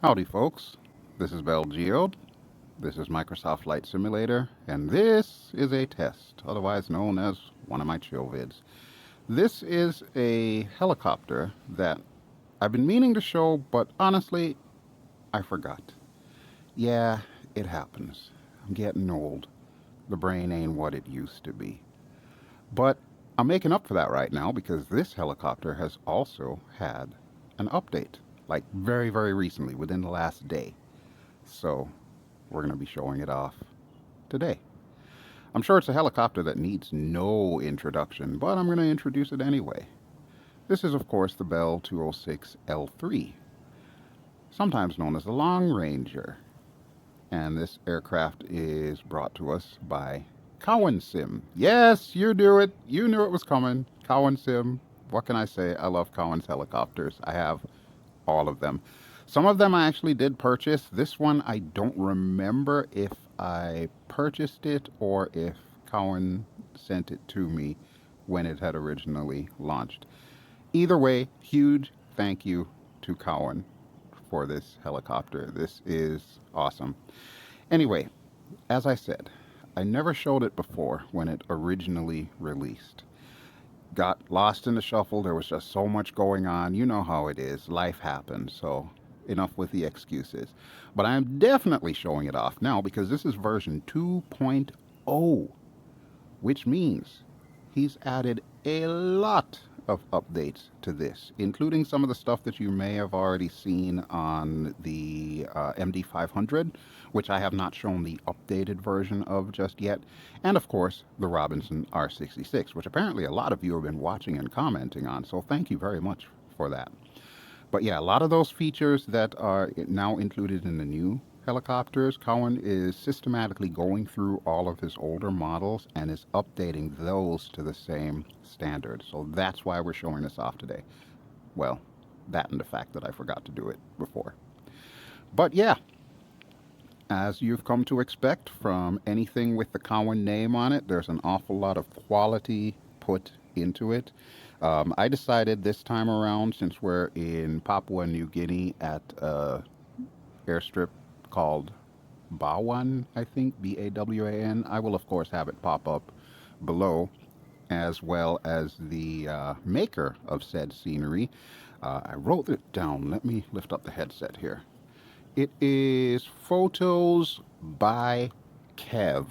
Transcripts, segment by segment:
Howdy folks, this is BelGeode, this is Microsoft Flight Simulator, and this is a test, otherwise known as one of my chill vids. This is a helicopter that I've been meaning to show, but honestly, I forgot. Yeah, it happens. I'm getting old. The brain ain't what it used to be. But I'm making up for that right now because this helicopter has also had an update, like very, very recently, within the last day. So we're going to be showing it off today. I'm sure it's a helicopter that needs no introduction, but I'm going to introduce it anyway. This is, of course, the Bell 206L3, sometimes known as the Long Ranger. And this aircraft is brought to us by Cowansim. Yes, you knew it. You knew it was coming. Cowansim. What can I say? I love Cowan's helicopters. I have all of them. Some of them I actually did purchase. This one I don't remember if I purchased it or if Cowan sent it to me when it had originally launched. Either way, huge thank you to Cowan for this helicopter. This is awesome. Anyway, as I said, I never showed it before when it originally released. Got lost in the shuffle. There was just so much going on. You know how it is. Life happens. So enough with the excuses. But I am definitely showing it off now because this is version 2.0, which means he's added a lot of updates to this, including some of the stuff that you may have already seen on the MD500, which I have not shown the updated version of just yet, and of course the Robinson R66, which apparently a lot of you have been watching and commenting on, so thank you very much for that. But yeah, a lot of those features that are now included in the new helicopters, Cowan is systematically going through all of his older models and is updating those to the same standard. So that's why we're showing this off today. Well, that and the fact that I forgot to do it before. But yeah, as you've come to expect from anything with the Cowan name on it, there's an awful lot of quality put into it. I decided this time around, since we're in Papua New Guinea at a airstrip called Bawan, I think, Bawan, I will of course have it pop up below, as well as the maker of said scenery. I wrote it down. Let me lift up the headset here. It is Photos by Kev,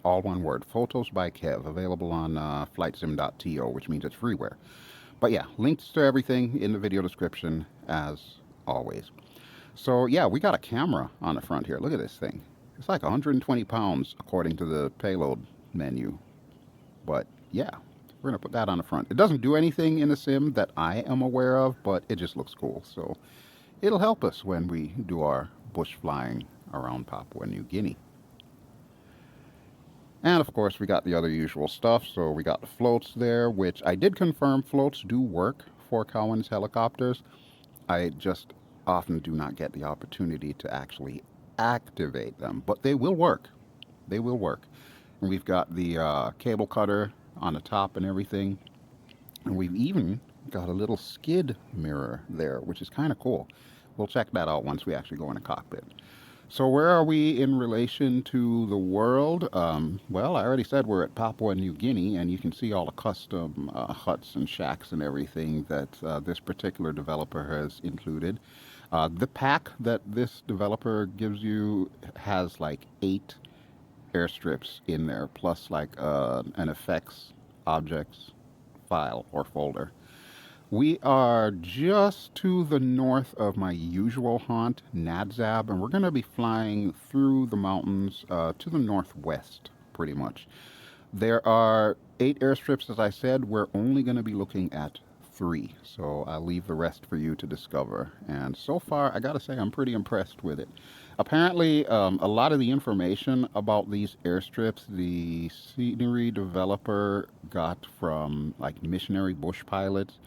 all one word, Photos by Kev, available on flightsim.to, which means it's freeware. But yeah, links to everything in the video description as always. So yeah, we got a camera on the front here. Look at this thing. It's like 120 pounds according to the payload menu. But yeah, we're gonna put that on the front. It doesn't do anything in the sim that I am aware of, but it just looks cool. So it'll help us when we do our bush flying around Papua New Guinea. And of course, we got the other usual stuff. So we got the floats there, which I did confirm floats do work for Cowan's helicopters. I just often do not get the opportunity to actually activate them, but they will work. They will work. And we've got the cable cutter on the top and everything. And we've even got a little skid mirror there, which is kind of cool. We'll check that out once we actually go in a cockpit. So where are we in relation to the world? Well, I already said we're at Papua New Guinea, and you can see all the custom huts and shacks and everything that this particular developer has included. The pack that this developer gives you has like 8 airstrips in there, plus like an effects objects file or folder. We are just to the north of my usual haunt, Nadzab, and we're going to be flying through the mountains to the northwest, pretty much. There are 8 airstrips, as I said. We're only going to be looking at 3, so I'll leave the rest for you to discover. And so far, I gotta say, I'm pretty impressed with it. Apparently, a lot of the information about these airstrips, the scenery developer got from like missionary bush pilots.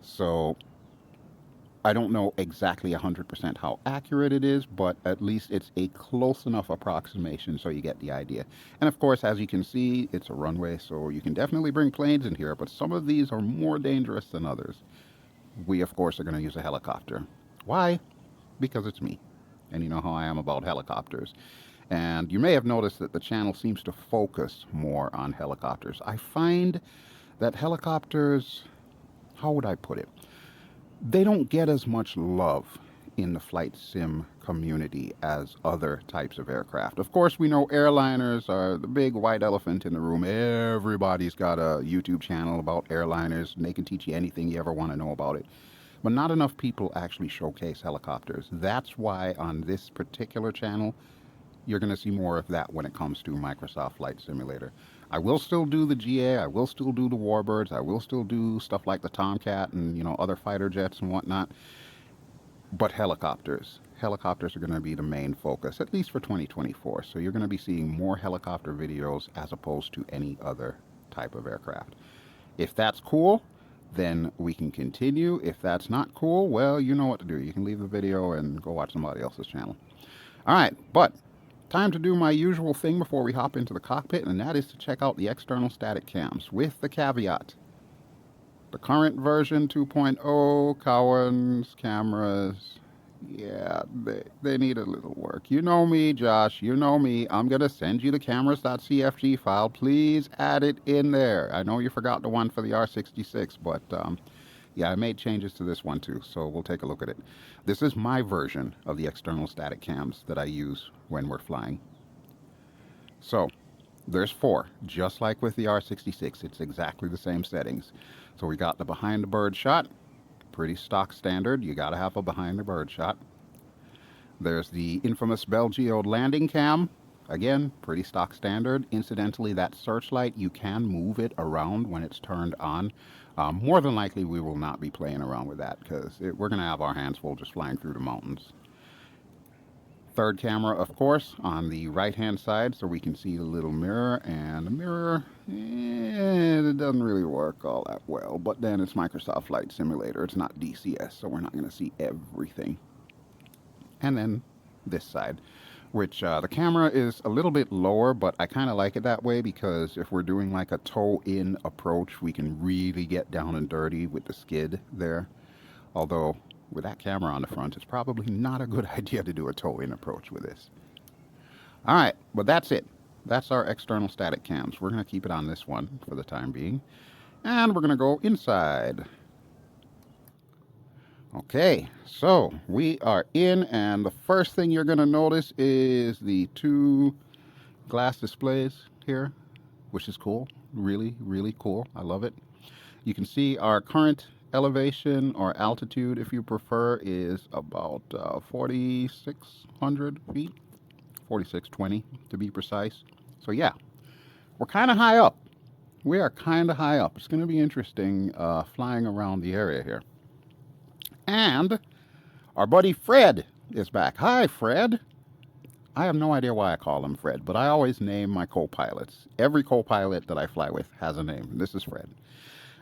So I don't know exactly 100% how accurate it is, but at least it's a close enough approximation so you get the idea. And of course, as you can see, it's a runway, so you can definitely bring planes in here, but some of these are more dangerous than others. We, of course, are going to use a helicopter. Why? because it's me. And you know how I am about helicopters. And you may have noticed that the channel seems to focus more on helicopters. I find that helicopters, how would I put it? They don't get as much love in the flight sim community as other types of aircraft. Of course, we know airliners are the big white elephant in the room. Everybody's got a YouTube channel about airliners, and they can teach you anything you ever want to know about it. But not enough people actually showcase helicopters. That's why on this particular channel, you're going to see more of that when it comes to Microsoft Flight Simulator. I will still do the GA, I will still do the Warbirds, I will still do stuff like the Tomcat and, you know, other fighter jets and whatnot. But helicopters are going to be the main focus, at least for 2024. So you're going to be seeing more helicopter videos as opposed to any other type of aircraft. If that's cool, then we can continue. If that's not cool, well, you know what to do. You can leave the video and go watch somebody else's channel. All right, but time to do my usual thing before we hop into the cockpit, and that is to check out the external static cams with the caveat. The current version 2.0 Cowan's cameras, yeah, they need a little work. You know me, Josh, you know me. I'm going to send you the cameras.cfg file. Please add it in there. I know you forgot the one for the R66, but yeah, I made changes to this one too, so we'll take a look at it. This is my version of the external static cams that I use when we're flying. So there's 4, just like with the R66. It's exactly the same settings. So we got the behind the bird shot, pretty stock standard. You got to have a behind the bird shot. There's the infamous BelGeode landing cam. Again, pretty stock standard. Incidentally, that searchlight, you can move it around when it's turned on. More than likely, we will not be playing around with that because we're going to have our hands full just flying through the mountains. Third camera, of course, on the right-hand side, so we can see the little mirror. And the mirror, it doesn't really work all that well. But then it's Microsoft Flight Simulator. It's not DCS, so we're not going to see everything. And then this side, which the camera is a little bit lower, but I kind of like it that way because if we're doing like a toe-in approach, we can really get down and dirty with the skid there. Although, with that camera on the front, it's probably not a good idea to do a toe-in approach with this. All right, but that's it. That's our external static cams. We're going to keep it on this one for the time being. And we're going to go inside. Okay, so we are in, and the first thing you're going to notice is the 2 glass displays here, which is cool. Really, really cool. I love it. You can see our current elevation or altitude, if you prefer, is about 4,600 feet, 4,620 to be precise. So yeah, we're kind of high up. We are kind of high up. It's going to be interesting flying around the area here. And our buddy Fred is back. Hi, Fred. I have no idea why I call him Fred, but I always name my co-pilots. Every co-pilot that I fly with has a name. This is Fred.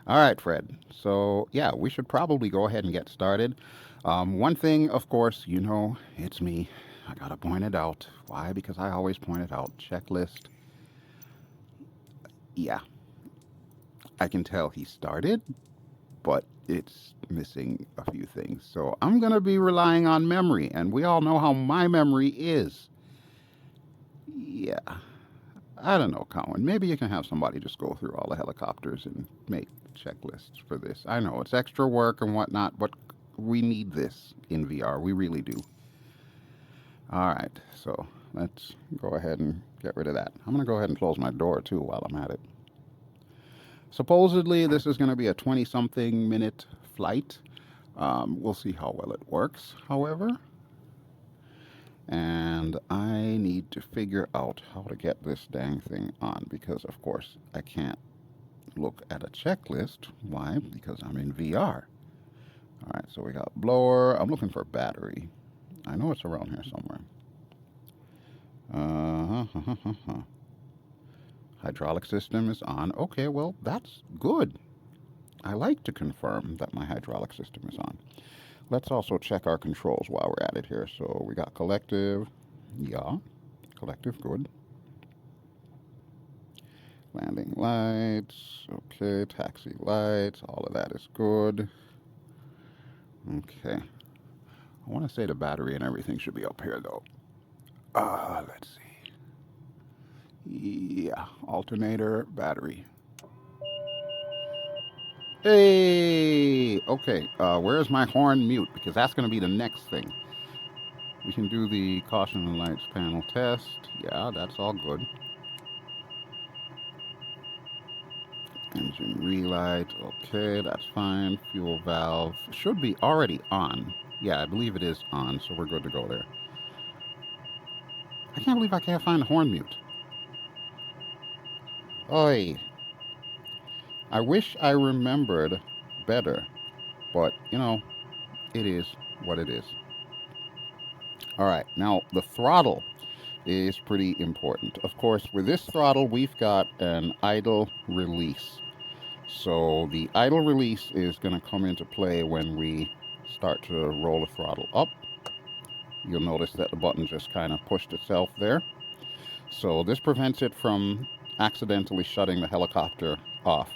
All right, Fred. So, yeah, we should probably go ahead and get started. One thing, of course, you know, it's me. I got to point it out. Why? Because I always point it out. Checklist. Yeah. I can tell he started, but it's missing a few things. So I'm going to be relying on memory, and we all know how my memory is. Yeah. I don't know, Cowan. Maybe you can have somebody just go through all the helicopters and make checklists for this. I know it's extra work and whatnot, but we need this in VR. We really do. All right, so let's go ahead and get rid of that. I'm going to go ahead and close my door too while I'm at it. Supposedly, this is going to be a 20-something minute flight. We'll see how well it works, however. And I need to figure out how to get this dang thing on because, of course, I can't look at a checklist. Why? Because I'm in VR. All right, so we got blower. I'm looking for battery. I know it's around here somewhere. Hydraulic system is on. Okay, well, that's good. I like to confirm that my hydraulic system is on. Let's also check our controls while we're at it here. So we got collective. Yeah, collective, good. Landing lights. Okay, taxi lights. All of that is good. Okay. I want to say the battery and everything should be up here though. Let's see. Yeah, alternator, battery. Hey! Okay, where's my horn mute? Because that's going to be the next thing. We can do the caution and lights panel test. Yeah, that's all good. Engine relight, okay, that's fine. Fuel valve should be already on. Yeah, I believe it is on, so we're good to go there. I can't believe I can't find the horn mute. Oi. I wish I remembered better, but, you know, it is what it is. All right, now the throttle is pretty important. Of course, with this throttle, we've got an idle release. So the idle release is going to come into play when we start to roll the throttle up. You'll notice that the button just kind of pushed itself there. So this prevents it from accidentally shutting the helicopter off.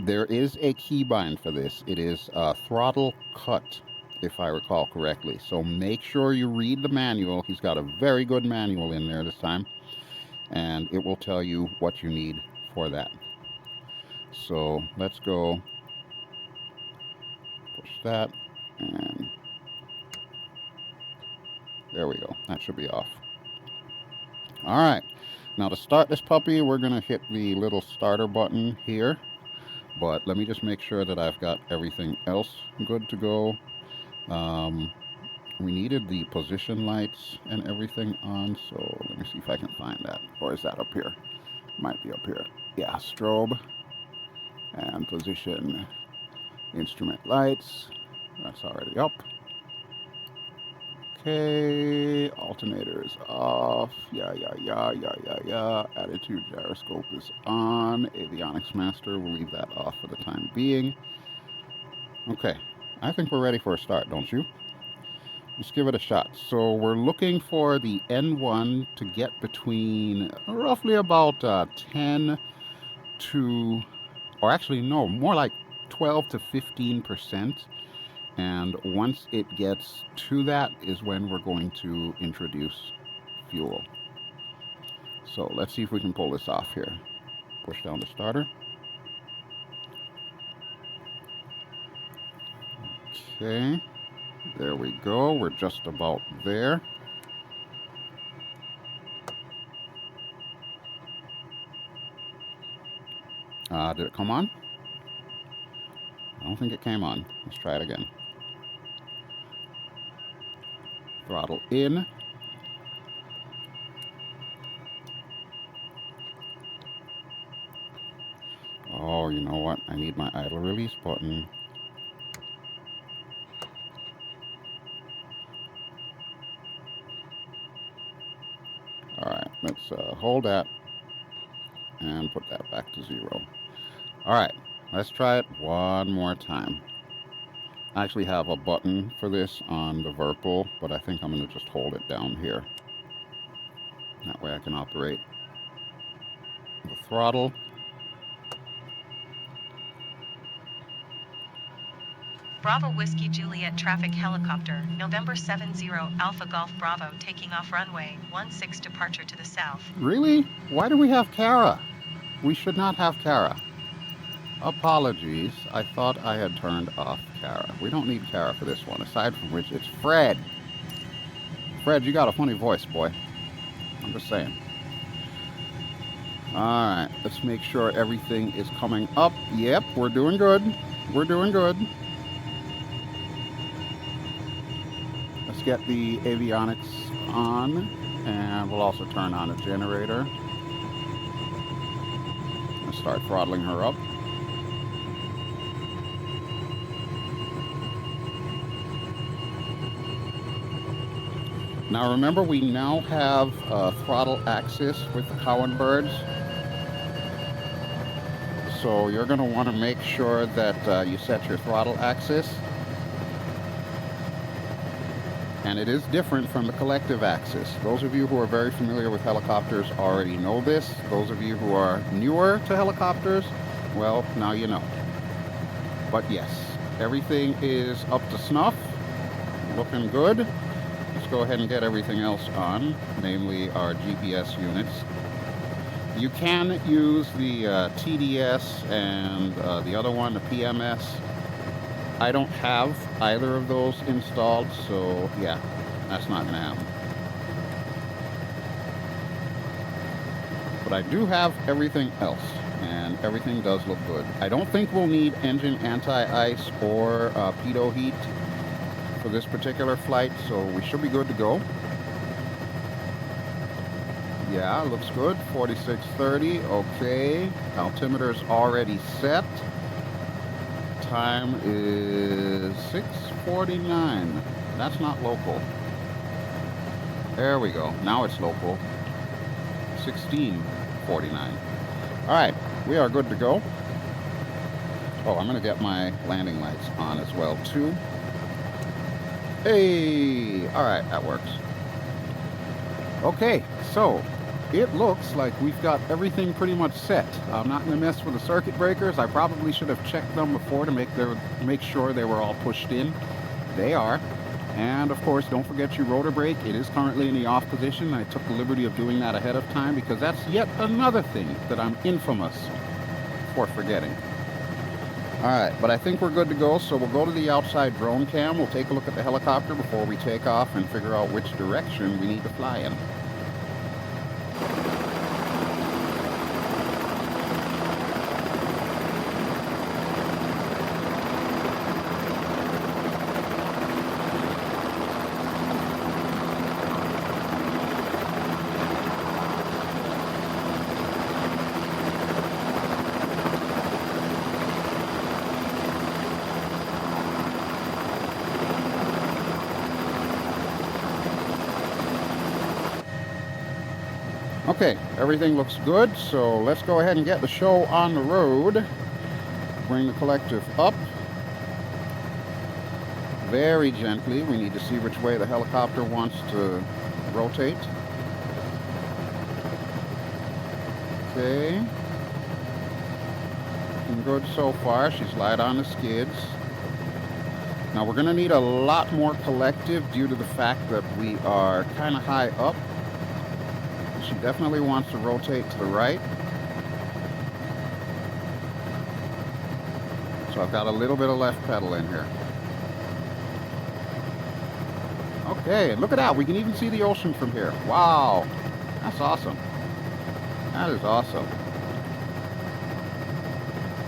There is a keybind for this. It is throttle cut, if I recall correctly. So make sure you read the manual. He's got a very good manual in there this time, and it will tell you what you need for that. So let's go push that, and there we go. That should be off. All right. Now to start this puppy, we're going to hit the little starter button here. But let me just make sure that I've got everything else good to go. We needed the position lights and everything on, so let me see if I can find that. Or is that up here? Might be up here. Yeah, strobe and position instrument lights. That's already up. Okay, alternators off. Yeah. Attitude gyroscope is on. Avionics master, we'll leave that off for the time being. Okay, I think we're ready for a start, don't you? Let's give it a shot. So we're looking for the N1 to get between roughly about 10 to, or actually no, more like 12 to 15%. And once it gets to that is when we're going to introduce fuel. So let's see if we can pull this off here. Push down the starter. Okay, there we go. We're just about there. Did it come on? I don't think it came on. Let's try it again. Throttle in. Oh, you know what? I need my idle release button. All right, let's hold that and put that back to 0. All right, let's try it one more time. I actually have a button for this on the Verpal, but I think I'm going to just hold it down here. That way I can operate the throttle. Bravo Whiskey Juliet traffic helicopter, November 70 Alpha Golf Bravo taking off runway 16 departure to the south. Really? Why do we have Kara? We should not have Kara. Apologies. I thought I had turned off Kara. We don't need Kara for this one, aside from which it's Fred. Fred, you got a funny voice, boy. I'm just saying. Alright, let's make sure everything is coming up. Yep, we're doing good. We're doing good. Let's get the avionics on, and we'll also turn on a generator. Let's start throttling her up. Now remember, we now have throttle axis with the Cowan birds. So you're going to want to make sure that you set your throttle axis. And it is different from the collective axis. Those of you who are very familiar with helicopters already know this. Those of you who are newer to helicopters, well, now you know. But yes, everything is up to snuff. looking good. Let's go ahead and get everything else on, namely our GPS units. You can use the TDS and the other one, the PMS. I don't have either of those installed, so yeah, that's not going to happen. But I do have everything else, and everything does look good. I don't think we'll need engine anti-ice or pitot heat for this particular flight, so we should be good to go. Yeah, looks good. 4630, okay. Altimeter's already set. Time is 6:49. That's not local. There we go. Now it's local. 16:49. All right, we are good to go. Oh, I'm gonna get my landing lights on as well too. Hey, all right, that works. Okay, so it looks like we've got everything pretty much set. I'm not going to mess with the circuit breakers. I probably should have checked them before to make sure they were all pushed in. They are. And of course, don't forget your rotor brake. It is currently in the off position. I took the liberty of doing that ahead of time because that's yet another thing that I'm infamous for forgetting. All right, but I think we're good to go. So we'll go to the outside drone cam. We'll take a look at the helicopter before we take off and figure out which direction we need to fly in. Okay, everything looks good, so let's go ahead and get the show on the road. Bring the collective up. Very gently. We need to see which way the helicopter wants to rotate. Okay. Looking good so far. She's light on the skids. Now we're going to need a lot more collective due to the fact that we are kind of high up. She definitely wants to rotate to the right. So I've got a little bit of left pedal in here. Okay, look at that. We can even see the ocean from here. Wow. That's awesome. That is awesome.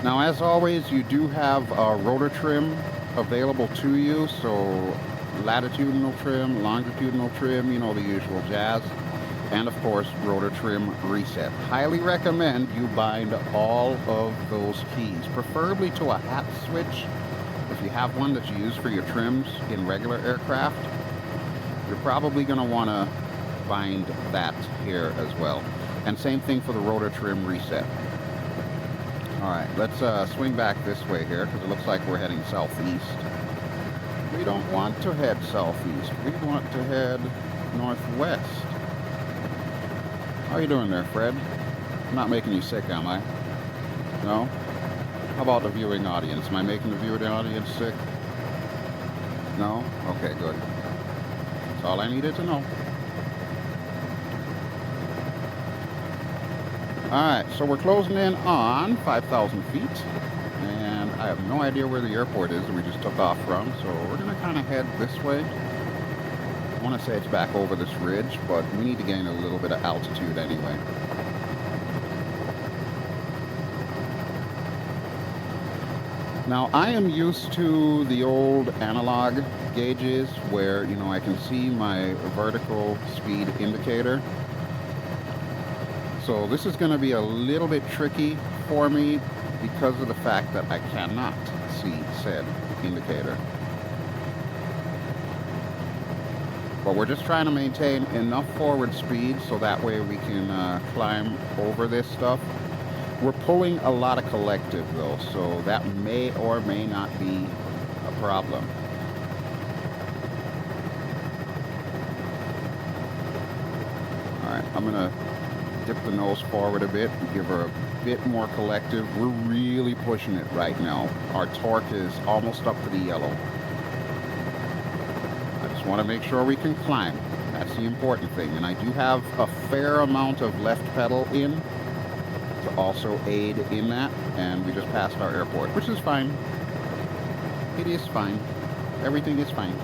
Now, as always, you do have rotor trim available to you. So latitudinal trim, longitudinal trim, you know, the usual jazz. And of course, rotor trim reset. Highly recommend you bind all of those keys, preferably to a hat switch. If you have one that you use for your trims in regular aircraft, you're probably going to want to bind that here as well. And same thing for the rotor trim reset. All right, let's swing back this way here because it looks like we're heading southeast. We don't want to head southeast. We want to head northwest. How are you doing there, Fred? I'm not making you sick, am I? No? How about the viewing audience? Am I making the viewing audience sick? No? Okay, good. That's all I needed to know. Alright, so we're closing in on 5,000 feet. And I have no idea where the airport is that we just took off from, so we're going to kind of head this way. I want to say it's back over this ridge, but we need to gain a little bit of altitude anyway. Now, I am used to the old analog gauges where, you know, I can see my vertical speed indicator. So this is going to be a little bit tricky for me because of the fact that I cannot see said indicator. But we're just trying to maintain enough forward speed so that way we can climb over this stuff. We're pulling a lot of collective though, so that may or may not be a problem. Alright, I'm going to dip the nose forward a bit and give her a bit more collective. We're really pushing it right now. Our torque is almost up to the yellow. just want to make sure we can climb. That's the important thing. And I do have a fair amount of left pedal in to also aid in that. And we just passed our airport, which is fine. It is fine. Everything is fine.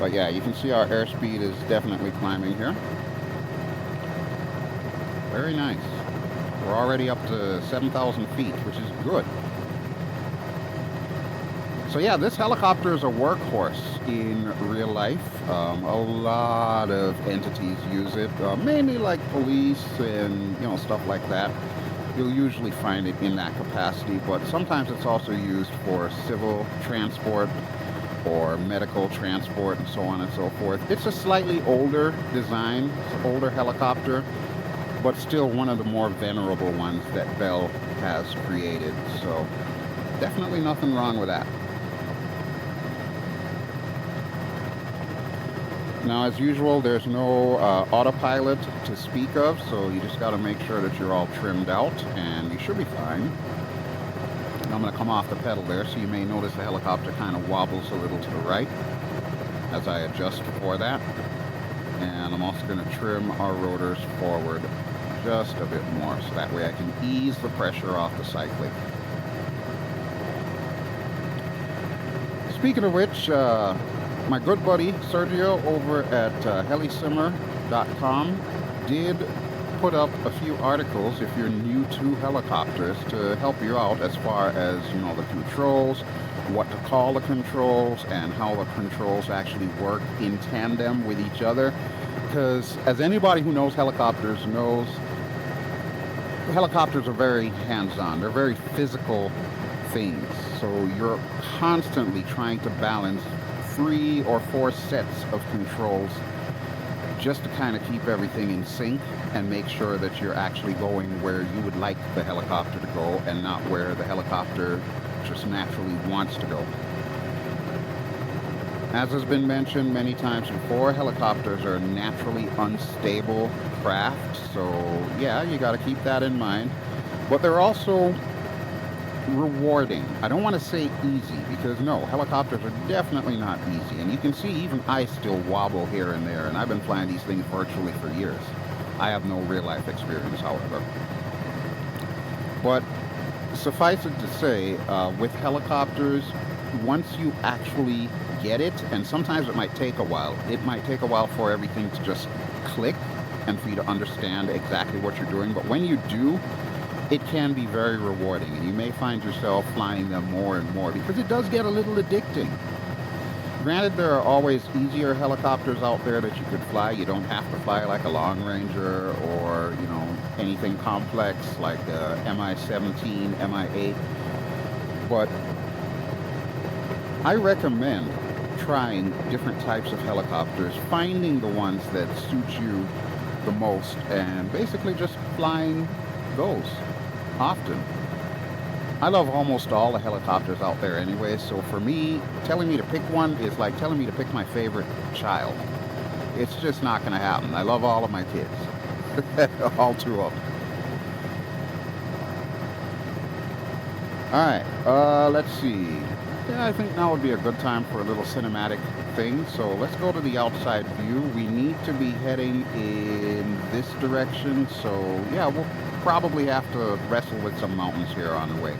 But yeah, you can see our airspeed is definitely climbing here. Very nice. We're already up to 7,000 feet, which is good. So yeah, this helicopter is a workhorse in real life. A lot of entities use it, mainly like police and stuff like that. You'll usually find it in that capacity, but sometimes it's also used for civil transport or medical transport and so on and so forth. It's a slightly older design, it's an older helicopter, but still one of the more venerable ones that Bell has created. So definitely nothing wrong with that. Now, as usual, there's no autopilot to speak of, so you just got to make sure that you're all trimmed out, and you should be fine. And I'm going to come off the pedal there, so you may notice the helicopter kind of wobbles a little to the right as I adjust for that. And I'm also going to trim our rotors forward just a bit more, so that way I can ease the pressure off the cyclic. Speaking of which, my good buddy Sergio over at helisimmer.com did put up a few articles if you're new to helicopters to help you out as far as the controls, what to call the controls, and how the controls actually work in tandem with each other. Because as anybody who knows helicopters knows, helicopters are very hands-on. They're very physical things. So you're constantly trying to balance 3 or 4 sets of controls just to kind of keep everything in sync and make sure that you're actually going where you would like the helicopter to go and not where the helicopter just naturally wants to go. As has been mentioned many times before, helicopters are naturally unstable craft, so yeah, you got to keep that in mind. But they're also rewarding. I don't want to say easy, because no, helicopters are definitely not easy, and you can see even I still wobble here and there, and I've been flying these things virtually for years. I have no real life experience, however. But suffice it to say, with helicopters, once you actually get it, and sometimes it might take a while for everything to just click and for you to understand exactly what you're doing, but when you do, it can be very rewarding, and you may find yourself flying them more and more because it does get a little addicting. Granted, there are always easier helicopters out there that you could fly. You don't have to fly like a Long Ranger or, anything complex like Mi-17, Mi-8. But I recommend trying different types of helicopters, finding the ones that suit you the most, and basically just flying those often. I love almost all the helicopters out there anyway, so for me, telling me to pick one is like telling me to pick my favorite child. It's just not going to happen. I love all of my kids. All 2 of them. Alright, let's see. Yeah, I think now would be a good time for a little cinematic thing, so let's go to the outside view. We need to be heading in this direction, so yeah, we'll probably have to wrestle with some mountains here on the way.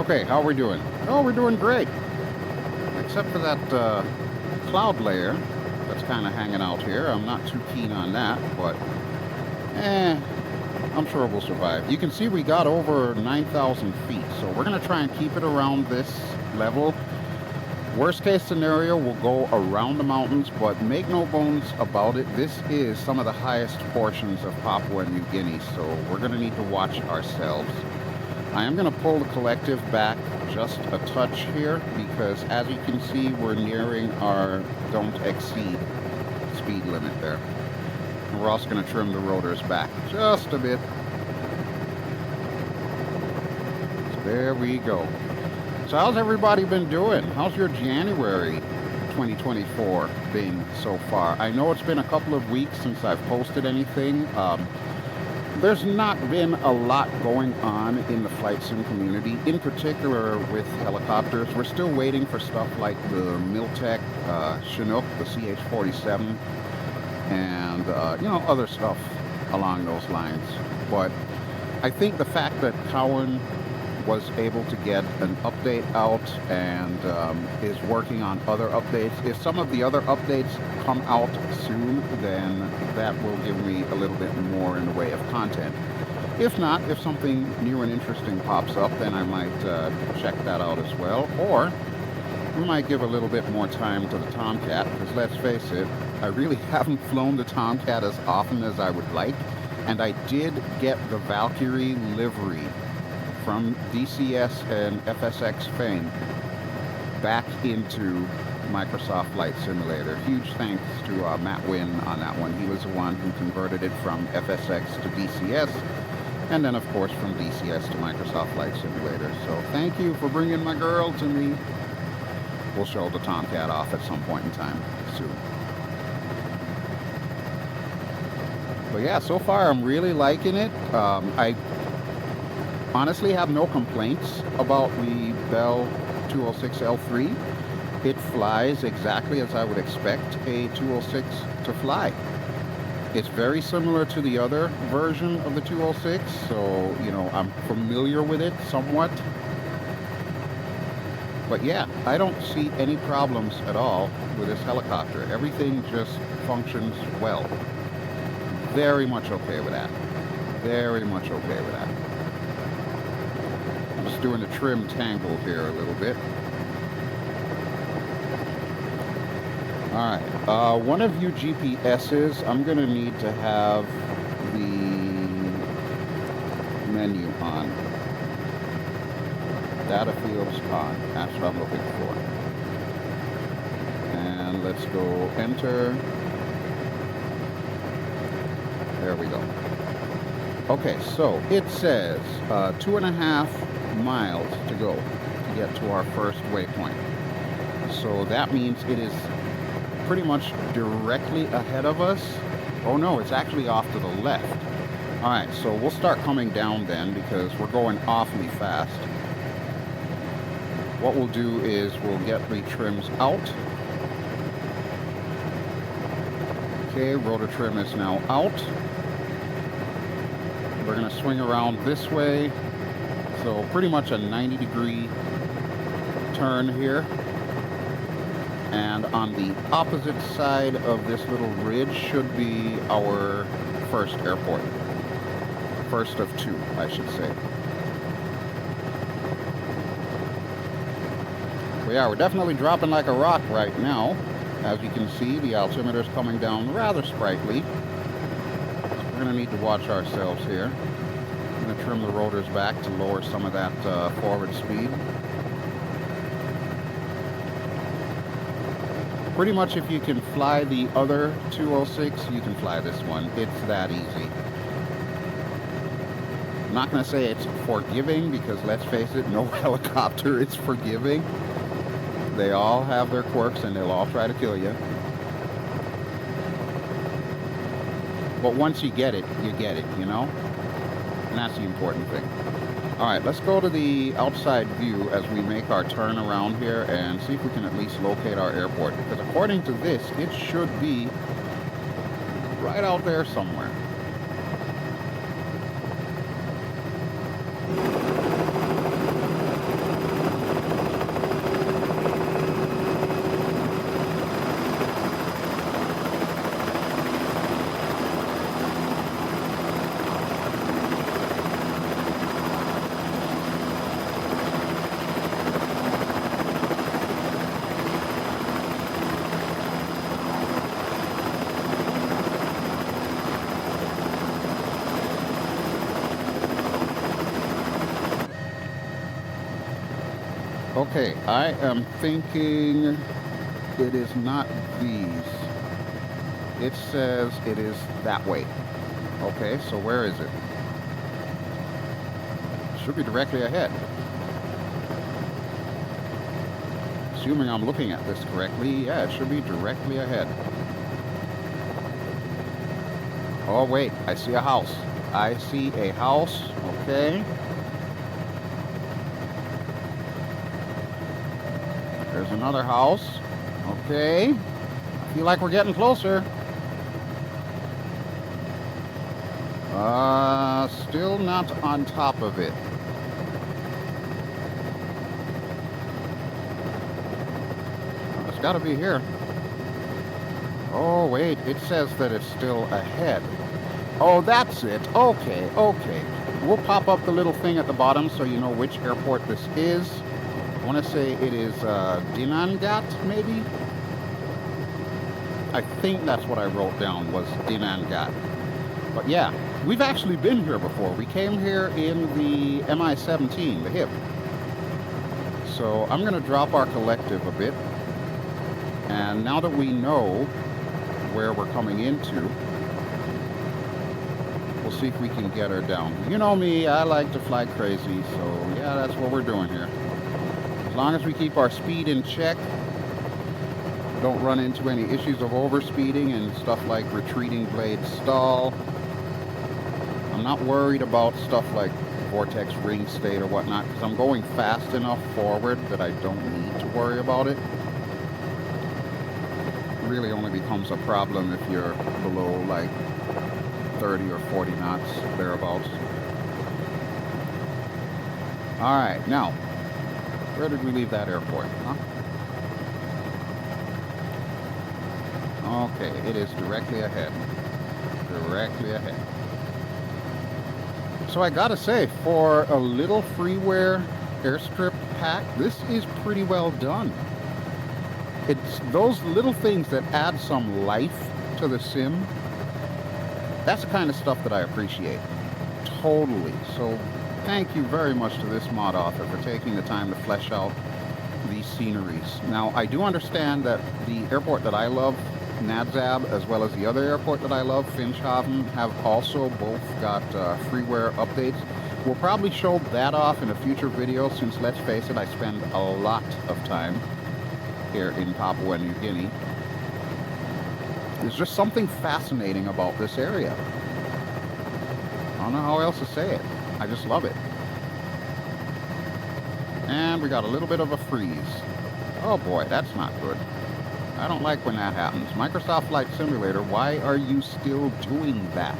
Okay, how are we doing? Oh, we're doing great. Except for that cloud layer that's kind of hanging out here. I'm not too keen on that, but I'm sure we'll survive. You can see we got over 9,000 feet, so we're going to try and keep it around this level. Worst case scenario, we'll go around the mountains, but make no bones about it, this is some of the highest portions of Papua New Guinea, so we're going to need to watch ourselves. I am going to pull the collective back just a touch here, because as you can see, we're nearing our don't exceed speed limit there. And we're also going to trim the rotors back just a bit. So there we go. So how's everybody been doing? How's your January 2024 been so far? I know it's been a couple of weeks since I've posted anything. There's not been a lot going on in the flight sim community, in particular with helicopters. We're still waiting for stuff like the Miltech Chinook, the CH-47, and you know, other stuff along those lines. But I think the fact that Cowan was able to get an update out and is working on other updates. If some of the other updates come out soon, then that will give me a little bit more in the way of content. If not, if something new and interesting pops up, then I might check that out as well. Or we might give a little bit more time to the Tomcat, because let's face it, I really haven't flown the Tomcat as often as I would like. And I did get the Valkyrie livery from DCS and FSX fame back into Microsoft Flight Simulator. Huge thanks to Matt Wynn on that one. He was the one who converted it from FSX to DCS, and then of course from DCS to Microsoft Flight Simulator. So thank you for bringing my girl to me. We'll show the Tomcat off at some point in time soon. But yeah, so far I'm really liking it. I honestly have no complaints about the Bell 206L3. It flies exactly as I would expect a 206 to fly. It's very similar to the other version of the 206, so you know, I'm familiar with it somewhat. But yeah, I don't see any problems at all with this helicopter. Everything just functions well. Very much okay with that. Very much okay with that. I'm just doing a trim tangle here a little bit. Alright, one of you GPSs, I'm going to need to have the menu on. Data fields on. That's what I'm looking for. And let's go enter. There we go. Okay, so it says 2.5 miles to go to get to our first waypoint. So that means it is pretty much directly ahead of us. Oh no, it's actually off to the left. Alright, so we'll start coming down then, because we're going awfully fast. What we'll do is we'll get the trims out. Okay, rotor trim is now out. We're going to swing around this way. So pretty much a 90-degree turn here. And on the opposite side of this little ridge should be our first airport. First of two, I should say. We're definitely dropping like a rock right now. As you can see, the altimeter is coming down rather sprightly. We're going to need to watch ourselves here. I'm going to trim the rotors back to lower some of that forward speed. Pretty much if you can fly the other 206, you can fly this one. It's that easy. I'm not going to say it's forgiving, because let's face it, no helicopter is forgiving. They all have their quirks and they'll all try to kill you. But once you get it, you know? And that's the important thing. Alright, let's go to the outside view as we make our turn around here and see if we can at least locate our airport. Because according to this, it should be right out there somewhere. Okay, I am thinking it is not these. It says it is that way. Okay, so where is it? Should be directly ahead. Assuming I'm looking at this correctly, yeah, it should be directly ahead. Oh wait, I see a house. I see a house, okay. There's another house, okay. I feel like we're getting closer. Still not on top of it. It's gotta be here. Oh wait, it says that it's still ahead. Oh, that's it. Okay, okay. We'll pop up the little thing at the bottom so you know which airport this is. I want to say it is Dinangat, maybe? I think that's what I wrote down, was Dinangat. But yeah, we've actually been here before. We came here in the Mi-17, the HIP. So I'm going to drop our collective a bit. And now that we know where we're coming into, we'll see if we can get her down. You know me, I like to fly crazy, so yeah, that's what we're doing here. As long as we keep our speed in check, don't run into any issues of overspeeding and stuff like retreating blade stall. I'm not worried about stuff like vortex ring state or whatnot, because I'm going fast enough forward that I don't need to worry about it. It really only becomes a problem if you're below like 30 or 40 knots, thereabouts. Alright, now, where did we leave that airport? Huh? Okay, it is directly ahead. Directly ahead. So I gotta say, for a little freeware airstrip pack, this is pretty well done. It's those little things that add some life to the sim. That's the kind of stuff that I appreciate. Totally. So thank you very much to this mod author for taking the time to flesh out these sceneries. Now, I do understand that the airport that I love, Nadzab, as well as the other airport that I love, Finschhafen, have also both got freeware updates. We'll probably show that off in a future video, since, let's face it, I spend a lot of time here in Papua New Guinea. There's just something fascinating about this area. I don't know how else to say it. I just love it. And we got a little bit of a freeze. Oh boy, that's not good. I don't like when that happens. Microsoft Flight Simulator, why are you still doing that?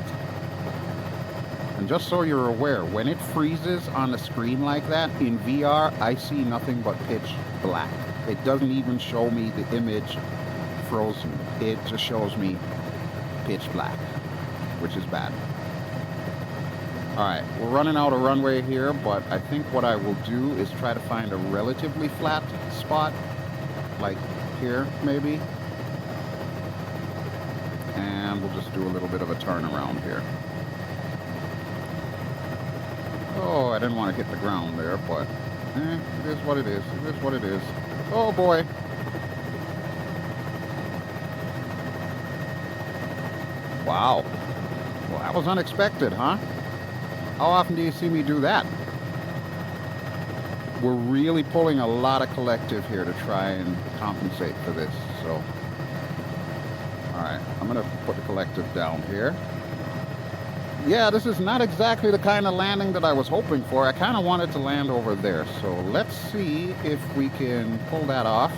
And just so you're aware, when it freezes on a screen like that, in VR, I see nothing but pitch black. It doesn't even show me the image frozen. It just shows me pitch black, which is bad. Alright, we're running out of runway here, but I think what I will do is try to find a relatively flat spot, like here, maybe. And we'll just do a little bit of a turnaround here. Oh, I didn't want to hit the ground there, but it is what it is. It is what it is. Oh boy. Wow. Well, that was unexpected, huh? How often do you see me do that? We're really pulling a lot of collective here to try and compensate for this, so. Alright, I'm gonna put the collective down here. Yeah, this is not exactly the kind of landing that I was hoping for. I kind of wanted to land over there, so let's see if we can pull that off.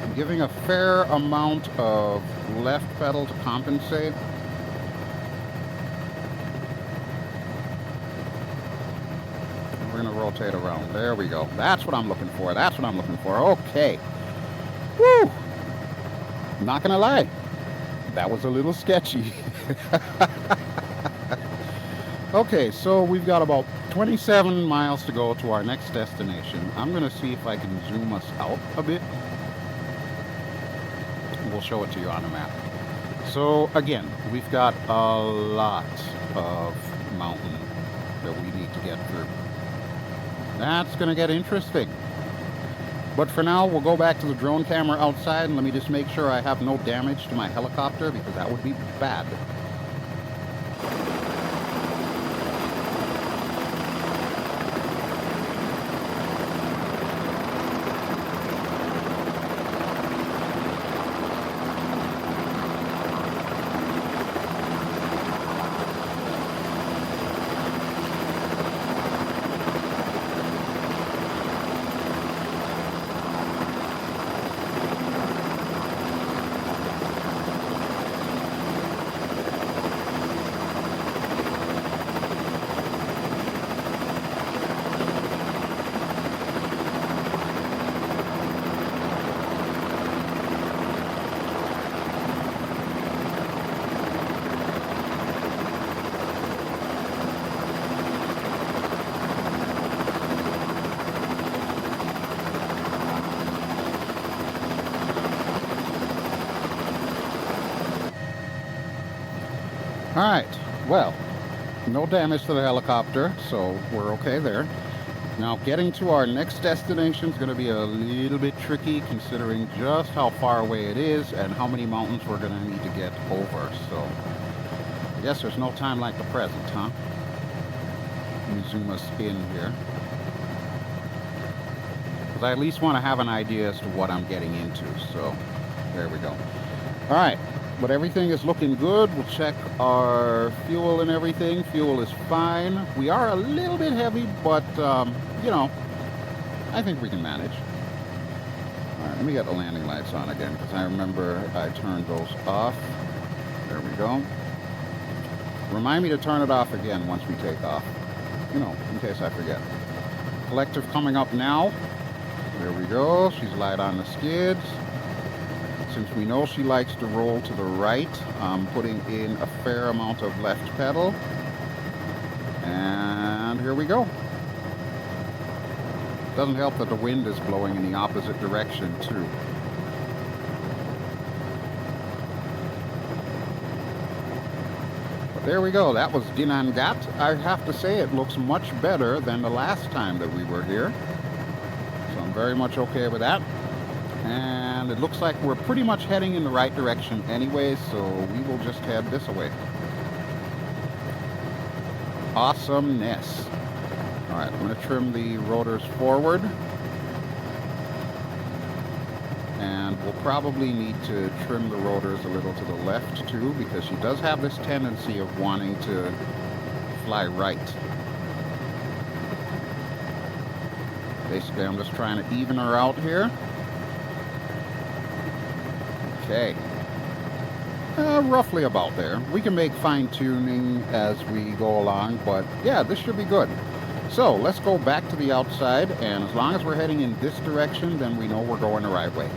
I'm giving a fair amount of left pedal to compensate. We're gonna rotate around. There we go. That's what I'm looking for. That's what I'm looking for. Okay. Woo! Not gonna lie, that was a little sketchy. Okay, so we've got about 27 miles to go to our next destination. I'm gonna see if I can zoom us out a bit. We'll show it to you on the map. So again, we've got a lot of mountain that we need to get through. That's going to get interesting. But for now, we'll go back to the drone camera outside, and let me just make sure I have no damage to my helicopter, because that would be bad. Alright, well, no damage to the helicopter, so we're okay there. Now, getting to our next destination is going to be a little bit tricky, considering just how far away it is and how many mountains we're going to need to get over. So, I guess there's no time like the present, huh? Let me zoom us in here, because I at least want to have an idea as to what I'm getting into. So, there we go. Alright. But everything is looking good. We'll check our fuel and everything. Fuel is fine. We are a little bit heavy, but, you know, I think we can manage. All right, let me get the landing lights on again, because I remember I turned those off. There we go. Remind me to turn it off again once we take off, you know, in case I forget. Collective coming up now. There we go. She's light on the skids. Since we know she likes to roll to the right, I'm putting in a fair amount of left pedal. And here we go. Doesn't help that the wind is blowing in the opposite direction too. But there we go. That was Dinangat. I have to say it looks much better than the last time that we were here. So I'm very much okay with that. And it looks like we're pretty much heading in the right direction anyway, so we will just head this way. Awesomeness. Alright, I'm going to trim the rotors forward. And we'll probably need to trim the rotors a little to the left too, because she does have this tendency of wanting to fly right. Basically, I'm just trying to even her out here. Okay, roughly about there. We can make fine-tuning as we go along, but yeah, this should be good. So let's go back to the outside, and as long as we're heading in this direction, then we know we're going the right way.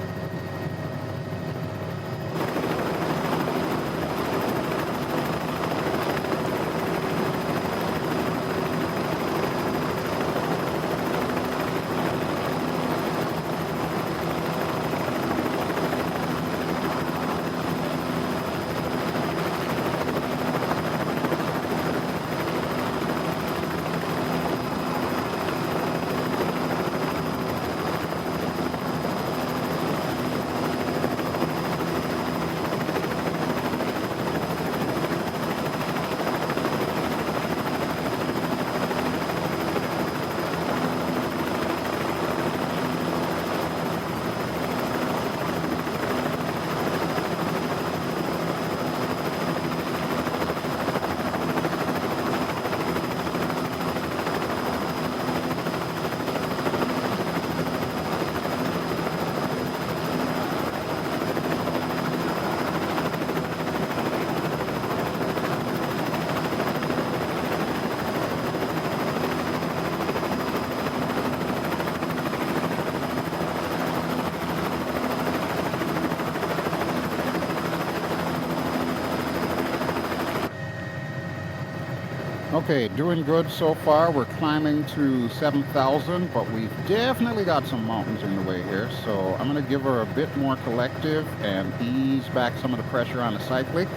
Okay, doing good so far. We're climbing to 7,000, but we've definitely got some mountains in the way here. So I'm going to give her a bit more collective and ease back some of the pressure on the cyclic.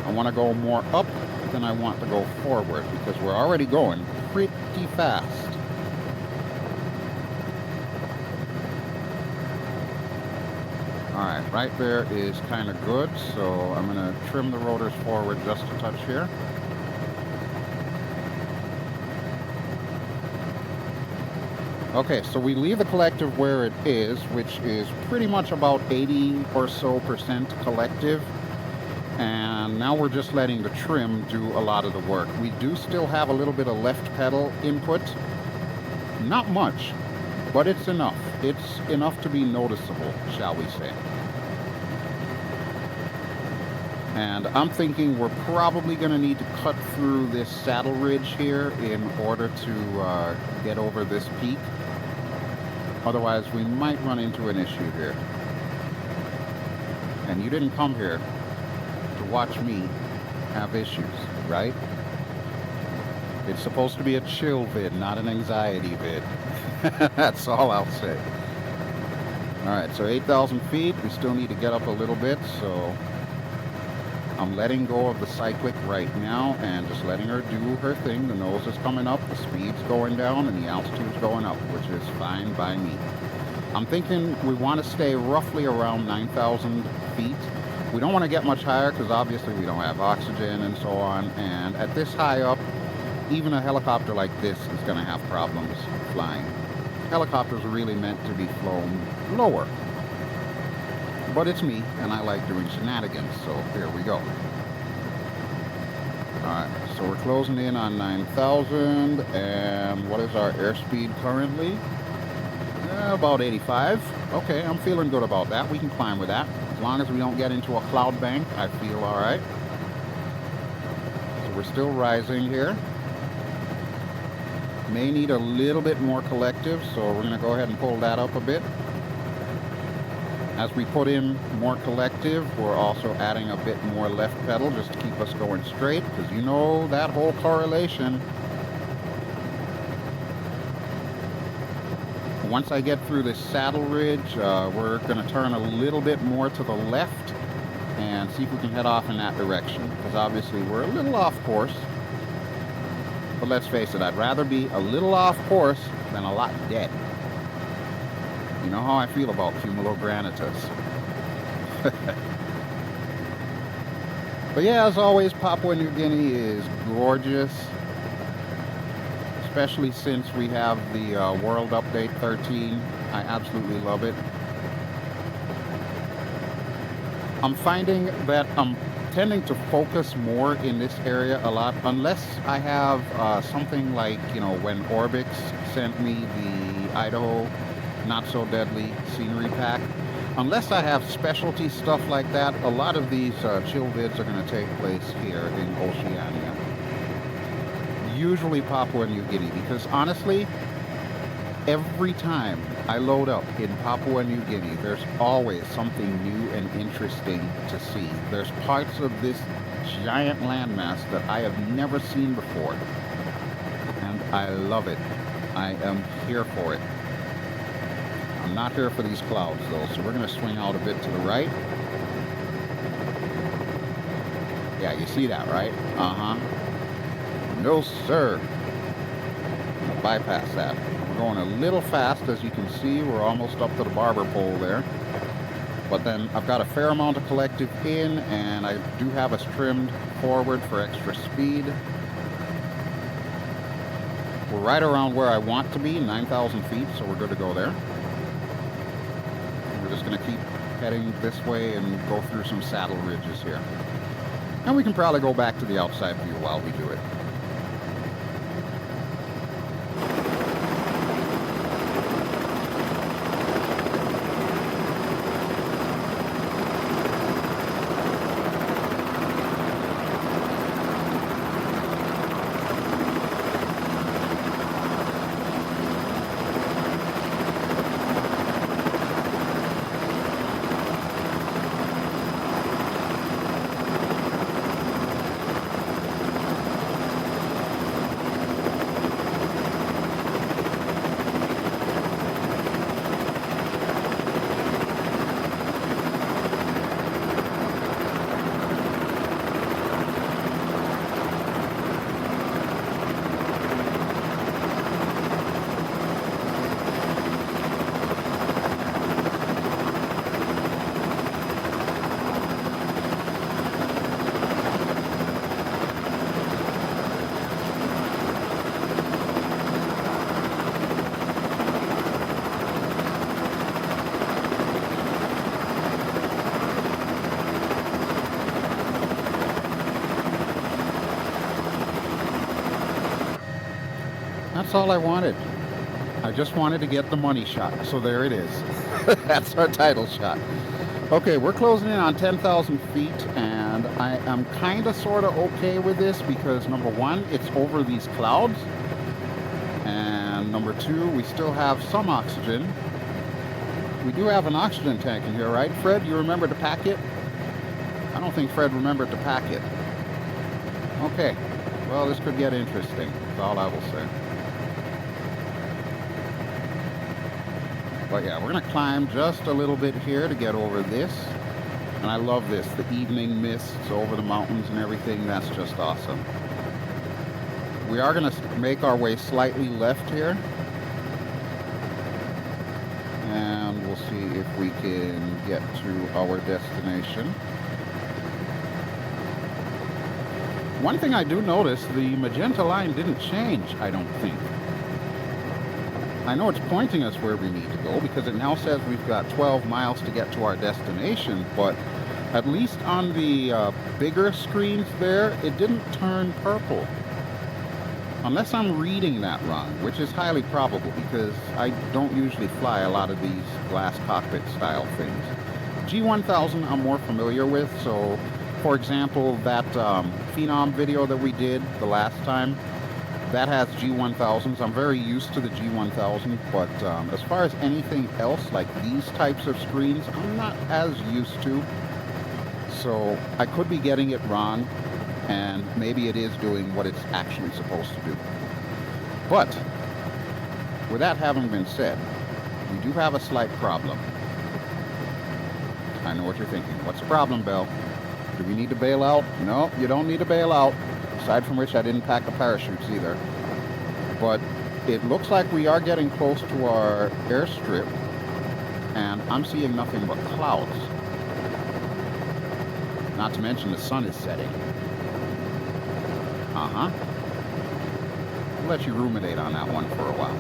I want to go more up then I want to go forward because we're already going pretty fast. Alright, right there is kind of good, so I'm going to trim the rotors forward just a touch here. Okay, so we leave the collective where it is, which is pretty much about 80 or so percent collective. And now we're just letting the trim do a lot of the work. We do still have a little bit of left pedal input. Not much, but it's enough. It's enough to be noticeable, shall we say. And I'm thinking we're probably going to need to cut through this saddle ridge here in order to get over this peak. Otherwise, we might run into an issue here. And you didn't come here to watch me have issues, right? It's supposed to be a chill vid, not an anxiety vid. That's all I'll say. Alright, so 8,000 feet. We still need to get up a little bit, so I'm letting go of the cyclic right now and just letting her do her thing. The nose is coming up, the speed's going down, and the altitude's going up, which is fine by me. I'm thinking we want to stay roughly around 9,000 feet. We don't want to get much higher because obviously we don't have oxygen and so on. And at this high up, even a helicopter like this is going to have problems flying. Helicopters are really meant to be flown lower. But it's me, and I like doing shenanigans, so here we go. Alright, so we're closing in on 9,000, and what is our airspeed currently? About 85. Okay, I'm feeling good about that. We can climb with that. As long as we don't get into a cloud bank, I feel alright. So we're still rising here. May need a little bit more collective, so we're going to go ahead and pull that up a bit. As we put in more collective, we're also adding a bit more left pedal just to keep us going straight, because you know that whole correlation. Once I get through this saddle ridge, we're going to turn a little bit more to the left and see if we can head off in that direction, because obviously we're a little off course. But let's face it, I'd rather be a little off course than a lot dead. You know how I feel about cumulogranitus. But yeah, as always, Papua New Guinea is gorgeous. Especially since we have the World Update 13. I absolutely love it. I'm finding that I'm tending to focus more in this area a lot, unless I have something like, you know, when Orbix sent me the Idaho Not So Deadly Scenery Pack. Unless I have specialty stuff like that, a lot of these chill vids are going to take place here in Oceania. Usually Papua New Guinea, because honestly, every time I load up in Papua New Guinea, there's always something new and interesting to see. There's parts of this giant landmass that I have never seen before, and I love it. I am here for it. I'm not here for these clouds though, so we're going to swing out a bit to the right. Yeah, you see that, right? No, sir. I'm going to bypass that. We're going a little fast, as you can see. We're almost up to the barber pole there. But then I've got a fair amount of collective in, and I do have us trimmed forward for extra speed. We're right around where I want to be, 9,000 feet, so we're good to go there. We're just going to keep heading this way and go through some saddle ridges here. And we can probably go back to the outside view while we do it. That's all I wanted. I just wanted to get the money shot. So there it is. That's our title shot. Okay, we're closing in on 10,000 feet, and I am kind of sort of okay with this because number one, it's over these clouds, and number two, we still have some oxygen. We do have an oxygen tank in here, right, Fred? You remember to pack it? I don't think Fred remembered to pack it. Okay, well, this could get interesting, that's all I will say. But yeah, we're going to climb just a little bit here to get over this. And I love this, the evening mists over the mountains and everything. That's just awesome. We are going to make our way slightly left here. And we'll see if we can get to our destination. One thing I do notice, the magenta line didn't change, I don't think. I know it's pointing us where we need to go because it now says we've got 12 miles to get to our destination, but at least on the bigger screens there, it didn't turn purple. Unless I'm reading that wrong, which is highly probable because I don't usually fly a lot of these glass cockpit style things. G1000 I'm more familiar with, so for example, that Phenom video that we did the last time, that has G1000s. I'm very used to the G1000, but as far as anything else, like these types of screens, I'm not as used to. So I could be getting it wrong, and maybe it is doing what it's actually supposed to do. But with that having been said, we do have a slight problem. I know what you're thinking. What's the problem, Bell? Do we need to bail out? No, you don't need to bail out. Aside from which, I didn't pack the parachutes either. But it looks like we are getting close to our airstrip, and I'm seeing nothing but clouds. Not to mention the sun is setting. Uh-huh. I'll let you ruminate on that one for a while.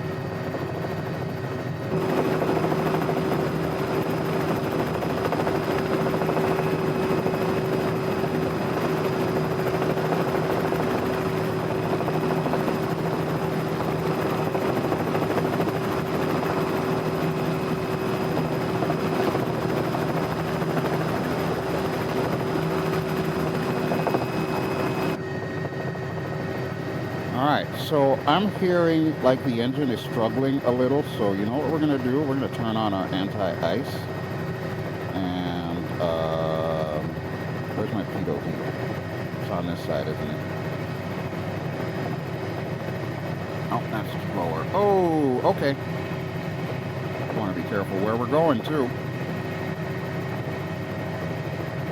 So I'm hearing like the engine is struggling a little, so you know what we're going to do? We're going to turn on our anti-ice. And, where's my pitot heat? It's on this side, isn't it? Oh, that's lower. Oh, okay. I want to be careful where we're going, too.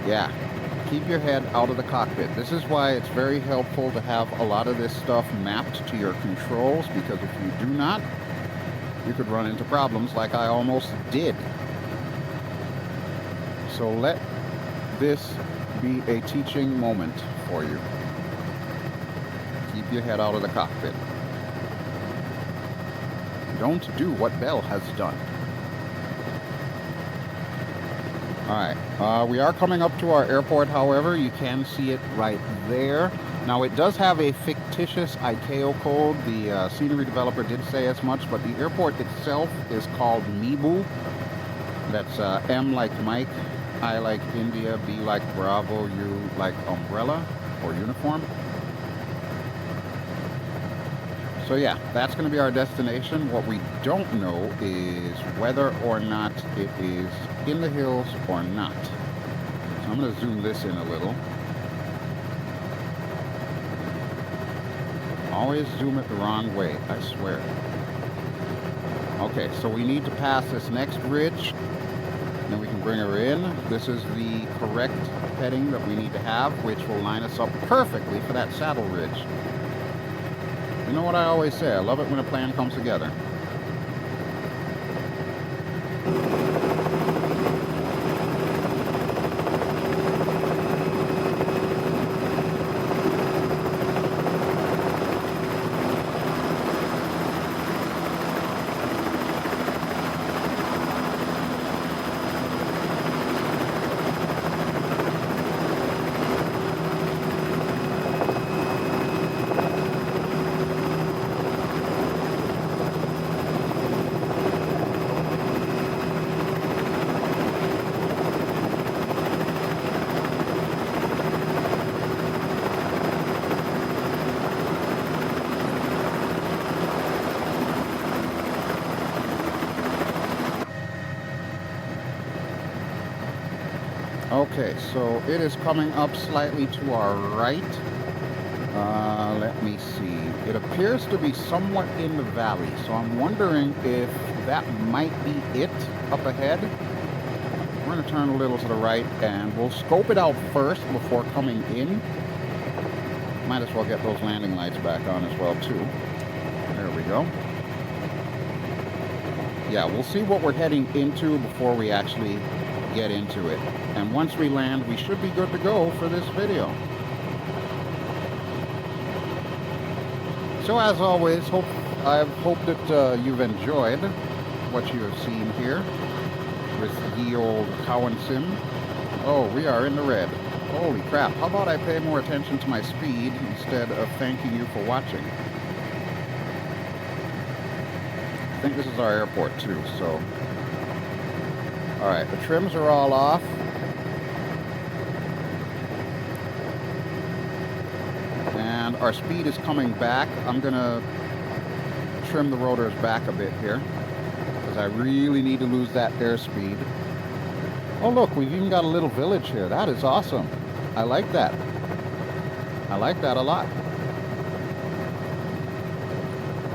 Yeah. Keep your head out of the cockpit. This is why it's very helpful to have a lot of this stuff mapped to your controls, because if you do not, you could run into problems like I almost did. So let this be a teaching moment for you. Keep your head out of the cockpit. Don't do what Bell has done. Alright, we are coming up to our airport, however. You can see it right there. Now, it does have a fictitious ICAO code. The scenery developer did say as much, but the airport itself is called Mibu. That's M like Mike, I like India, B like Bravo, U like umbrella or uniform. So yeah, that's going to be our destination. What we don't know is whether or not it is in the hills or not. So I'm going to zoom this in a little. Always zoom it the wrong way, I swear. Okay, so we need to pass this next ridge, then we can bring her in. This is the correct heading that we need to have, which will line us up perfectly for that saddle ridge. You know what I always say, I love it when a plan comes together. Okay, so it is coming up slightly to our right. Let me see. It appears to be somewhat in the valley, so I'm wondering if that might be it up ahead. We're going to turn a little to the right, and we'll scope it out first before coming in. Might as well get those landing lights back on as well, too. There we go. Yeah, we'll see what we're heading into before we actually get into it. And once we land, we should be good to go for this video. So as always, I hope that you've enjoyed what you have seen here with the old Cowansim. Oh, we are in the red. Holy crap, how about I pay more attention to my speed instead of thanking you for watching? I think this is our airport too, so... Alright, the trims are all off. And our speed is coming back. I'm gonna trim the rotors back a bit here, because I really need to lose that airspeed. Oh look, we've even got a little village here. That is awesome. I like that. I like that a lot.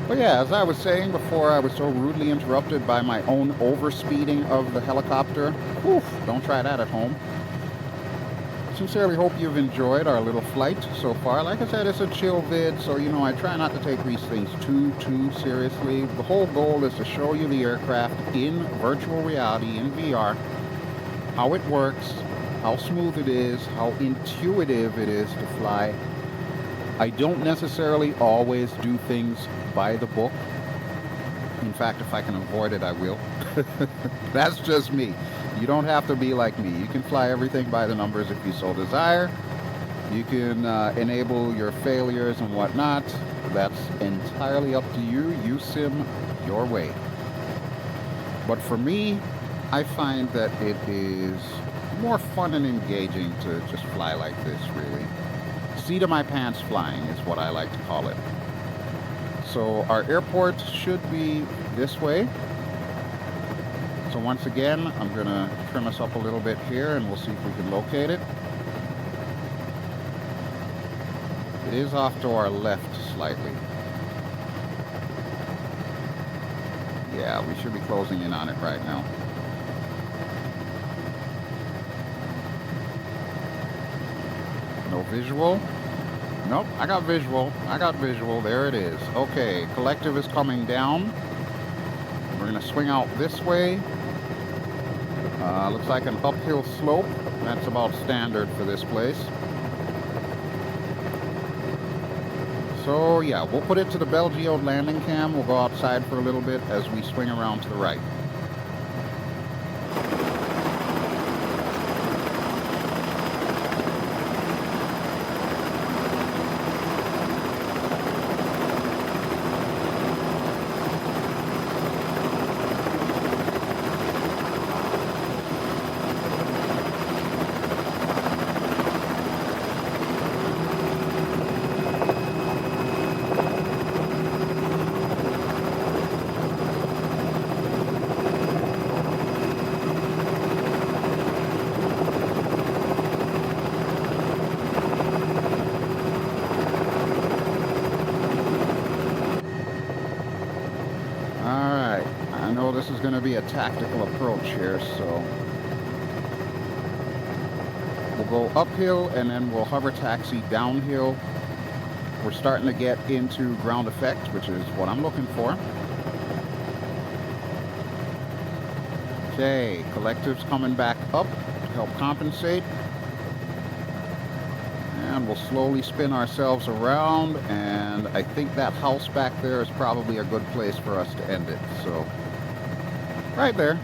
But yeah, as I was saying before, I was so rudely interrupted by my own overspeeding of the helicopter. Oof, don't try that at home. Sincerely hope you've enjoyed our little flight so far. Like I said, it's a chill vid, so you know, I try not to take these things too seriously. The whole goal is to show you the aircraft in virtual reality, in VR, how it works, how smooth it is, how intuitive it is to fly. I don't necessarily always do things by the book. In fact, if I can avoid it, I will. That's just me. You don't have to be like me. You can fly everything by the numbers if you so desire. You can enable your failures and whatnot. That's entirely up to you. You sim your way. But for me, I find that it is more fun and engaging to just fly like this, really. Seat of my pants flying is what I like to call it. So our airport should be this way. So once again, I'm going to trim us up a little bit here and we'll see if we can locate it. It is off to our left slightly. Yeah, we should be closing in on it right now. No visual? Nope, I got visual. I got visual. There it is. Okay, collective is coming down. We're going to swing out this way. Looks like an uphill slope. That's about standard for this place. So yeah, we'll put it to the BelGeode landing cam. We'll go outside for a little bit as we swing around to the right. This is going to be a tactical approach here, so we'll go uphill and then we'll hover taxi downhill. We're starting to get into ground effect, which is what I'm looking for. Okay, collective's coming back up to help compensate. And we'll slowly spin ourselves around, and I think that house back there is probably a good place for us to end it, so... Right there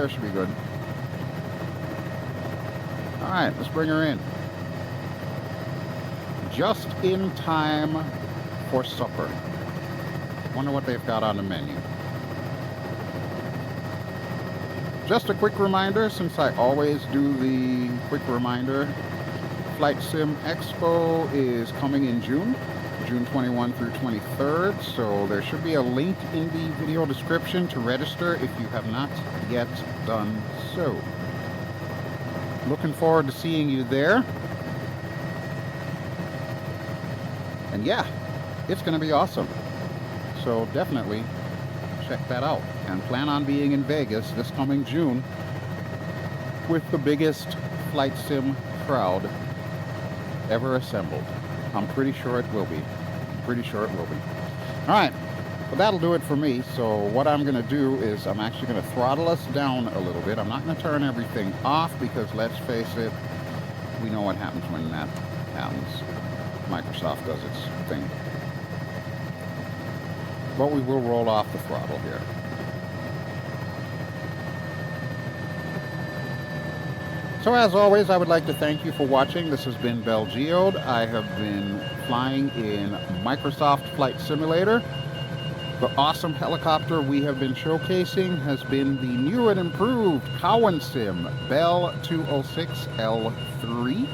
should be good. Alright, let's bring her in. Just in time for supper. Wonder what they've got on the menu. Just a quick reminder, since I always do the quick reminder, Flight Sim Expo is coming in June 21 through 23rd, so there should be a link in the video description to register if you have not yet done so. looking forward to seeing you there. And yeah, it's going to be awesome. So definitely check that out. And plan on being in Vegas this coming June with the biggest flight sim crowd ever assembled. I'm pretty sure it will be. Pretty sure it will be. All right. But that'll do it for me. So what I'm going to do is I'm actually going to throttle us down a little bit. I'm not going to turn everything off because, let's face it, we know what happens when that happens. Microsoft does its thing. But we will roll off the throttle here. So as always, I would like to thank you for watching. This has been BelGeode. I have been flying in Microsoft Flight Simulator. The awesome helicopter we have been showcasing has been the new and improved Cowansim Bell 206L3.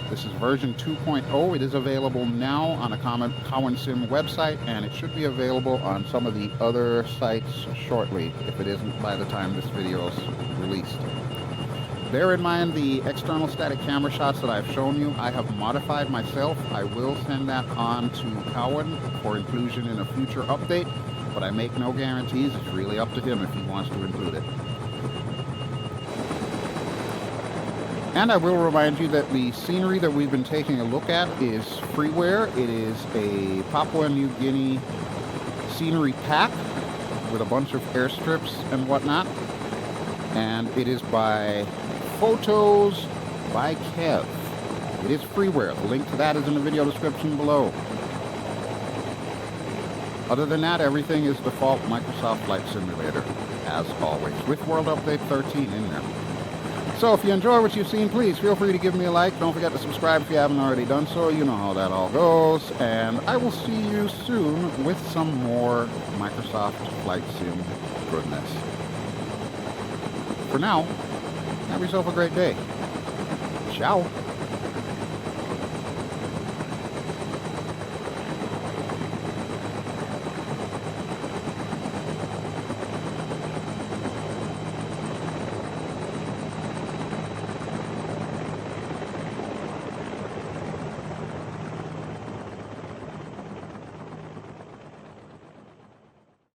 This is version 2.0. It is available now on a Cowansim website, and it should be available on some of the other sites shortly, if it isn't by the time this video is released. Bear in mind the external static camera shots that I've shown you, I have modified myself. I will send that on to Cowan for inclusion in a future update, but I make no guarantees. It's really up to him if he wants to include it. And I will remind you that the scenery that we've been taking a look at is freeware. It is a Papua New Guinea scenery pack with a bunch of airstrips and whatnot. And it is by Photosbykev. It is freeware. The link to that is in the video description below. Other than that, everything is default Microsoft Flight Simulator, as always, with World Update 13 in there. So if you enjoy what you've seen, please feel free to give me a like. Don't forget to subscribe if you haven't already done so. You know how that all goes. And I will see you soon with some more Microsoft Flight Sim goodness. For now, have yourself a great day. Ciao.